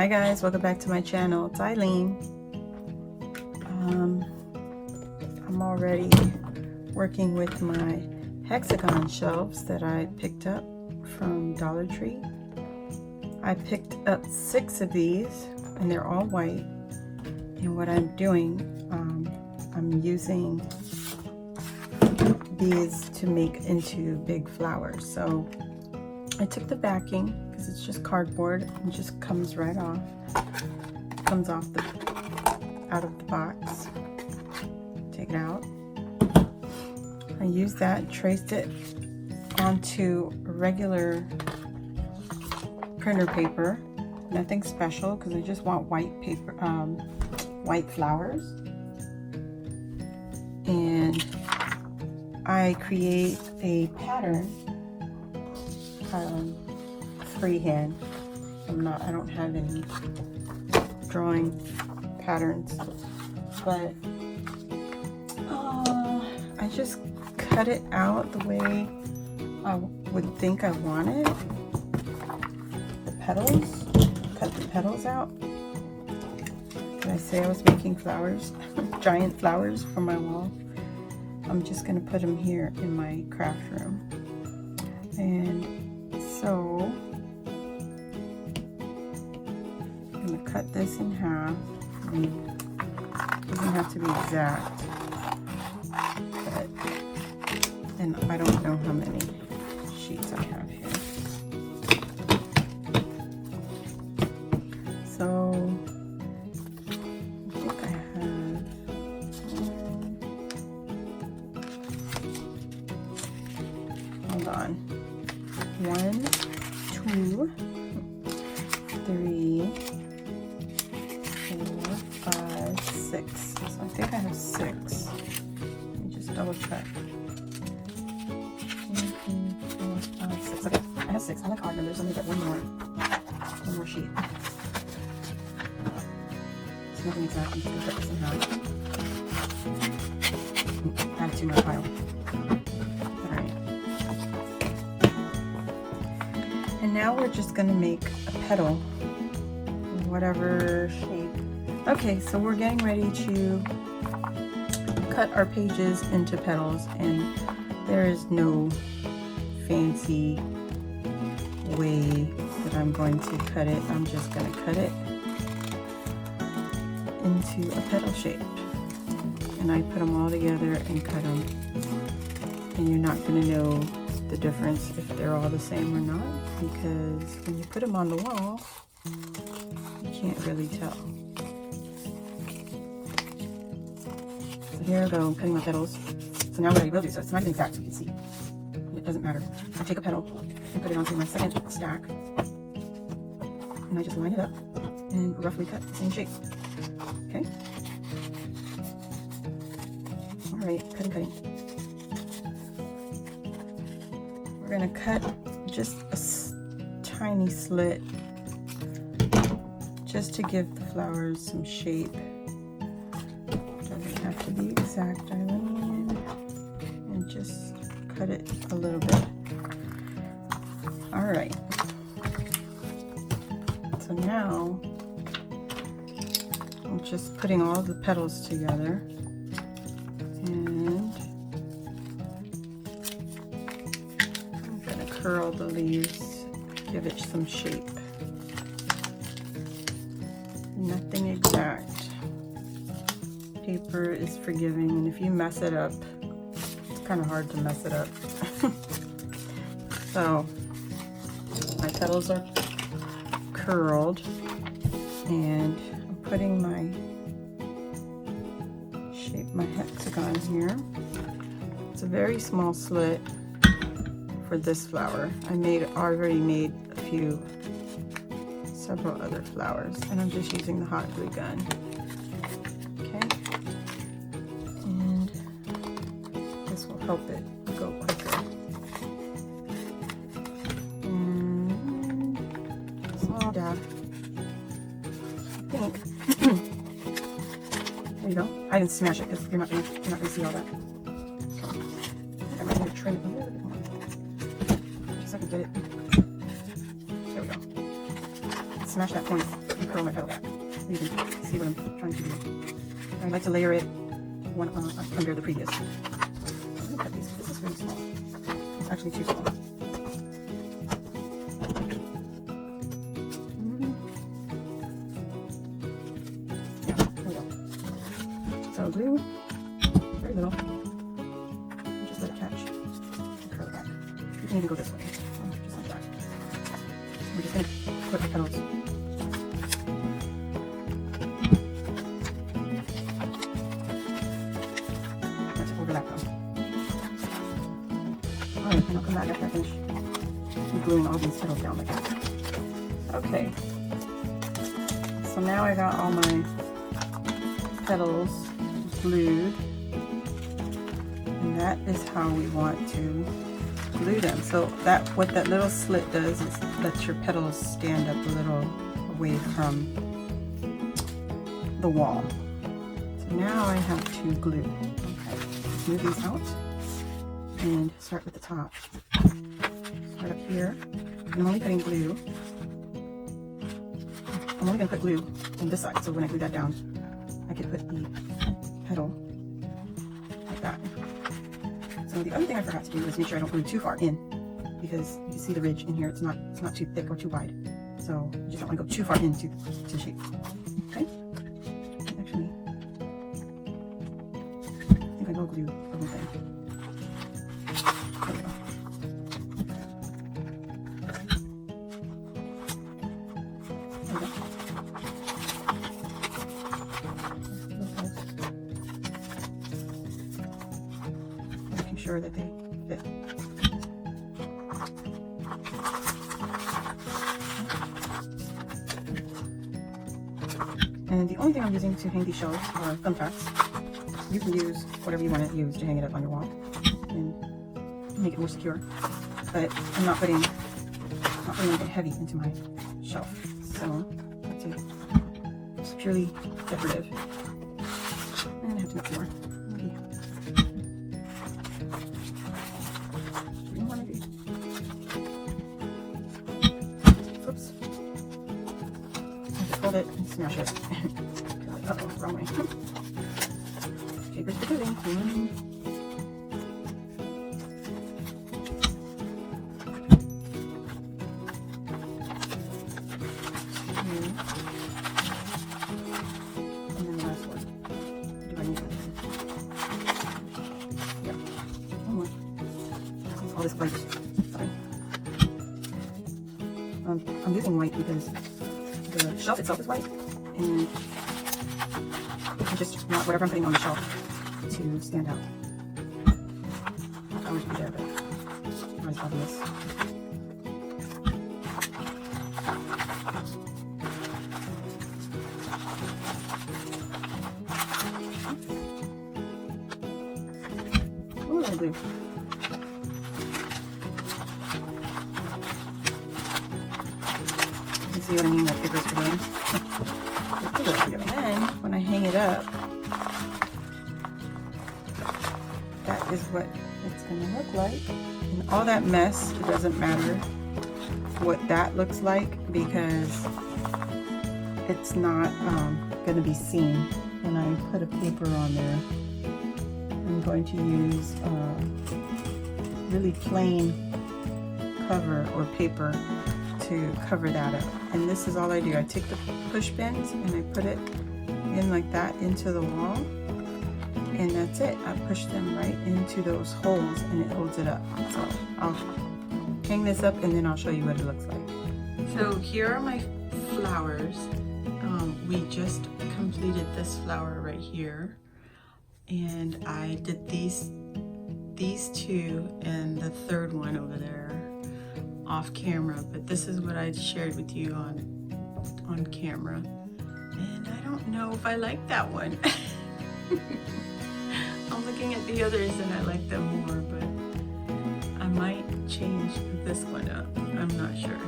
Hi guys, welcome back to my channel. It's Eileen. I'm already working with my hexagon shelves that I picked up from Dollar Tree. I picked up 6 of these and they're all white. And what I'm doing, I'm using these to make into big flowers. So I took the backing because it's just cardboard and just comes right off. Comes off out of the box. Take it out. I used that, traced it onto regular printer paper. Nothing special because I just want white paper, white flowers. And I create a pattern. Freehand. I don't have any drawing patterns, but I just cut it out the way I would think I want it. The petals, cut the petals out. Did I say I was making flowers? Giant flowers for my wall. I'm just gonna put them here in my craft room. And so I'm gonna cut this in half. I mean, it doesn't have to be exact, but, and I don't know how many sheets I have here. So I think I have hold on. 1, 2, 3, 4, 5, 6. So I think I have 6. Let me just double check. 2, 3, 4, 5, 6. Okay, I have 6. I like odd numbers. Let me get one more sheet. It's nothing exact. I'm just gonna cut this in half. Add it to my pile. Now we're just going to make a petal, whatever shape. Okay, so we're getting ready to cut our pages into petals, and there is no fancy way that I'm going to cut it. I'm just going to cut it into a petal shape. And I put them all together and cut them. And you're not going to know the difference if they're all the same or not, because when you put them on the wall, you can't really tell. So here I go, I'm cutting my petals. So now what I will do, so it's not even exact, so you can see. It doesn't matter. I take a petal and put it onto my second stack, and I just line it up and roughly cut the same shape. Okay? Alright, cutting. We're going to cut just a tiny slit just to give the flowers some shape. Doesn't have to be exact, Eileen. And just cut it a little bit. Alright. So now I'm just putting all the petals together. And curl the leaves, give it some shape. Nothing exact. Paper is forgiving, and if you mess it up, it's kind of hard to mess it up. So my petals are curled, and I'm putting my hexagon here. It's a very small slit for this flower. I already made several other flowers, and I'm just using the hot glue gun. Okay, and this will help it go quicker. And small dab. I think. There you go. I didn't smash it because you're not gonna see all that. Okay. I'm going to trim it a little bit more. Just so I can get it. There we go. Smash that point. curl my petal back. You can see what I'm trying to do. I like to layer it one under the previous. I'm gonna cut these. This is really small. It's actually too small. Yeah, there we go. So glue, very little. Just let it catch. And curl it back. You can even go this way, just like that. We're just gonna put the petals. Alright, and I'll come back after I finish gluing all these petals down like that. Okay. So now I got all my petals glued. And that is how we want to glue them. So that what that little slit does is lets your petals stand up a little away from the wall. So now I have to glue. Okay. Let's move these out. And start with the top. Start up here. And I'm only putting glue. I'm only going to put glue on this side, so when I glue that down, I can put the petal like that. So the other thing I forgot to do is make sure I don't glue too far in, because you can see the ridge in here. It's not too thick or too wide. So you just don't want to go too far into the shape. Okay. Actually, I think I will glue the whole thing. Making sure that they fit. And the only thing I'm using to hang these shelves are thumbtacks. You can use whatever you want to use to hang it up on your wall and make it more secure. But I'm not putting anything heavy into my shelf. So it's purely decorative. And I have to make more. Maybe 3 more maybe. Oops. I have to fold it and smash it. Uh-oh, wrong way. Paper's forgiving. All this white. Sorry. I'm using white because the shelf itself is white, and I just want whatever I'm putting on the shelf to stand out. I want to be there, but not as obvious. Ooh, I blue. See what I mean? That paper's forgiving. And then when I hang it up, that is what it's going to look like. And all that mess, it doesn't matter what that looks like, because it's not going to be seen when I put a paper on there. I'm going to use really plain cover or paper to cover that up. And this is all I do. I take the push pins and I put it in like that into the wall, and that's it. I push them right into those holes and it holds it up. So I'll hang this up and then I'll show you what it looks like. So here are my flowers. We just completed this flower right here, and I did these two and the third one over there off camera, but this is what I shared with you on camera, and I don't know if I like that one. I'm looking at the others and I like them more, but I might change this one up. I'm not sure.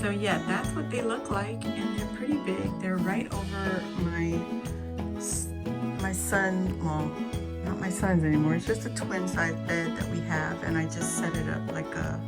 So yeah, that's what they look like, and they're pretty big. They're right over my son, well, not my son's anymore. It's just a twin size bed that we have, and I just set it up like a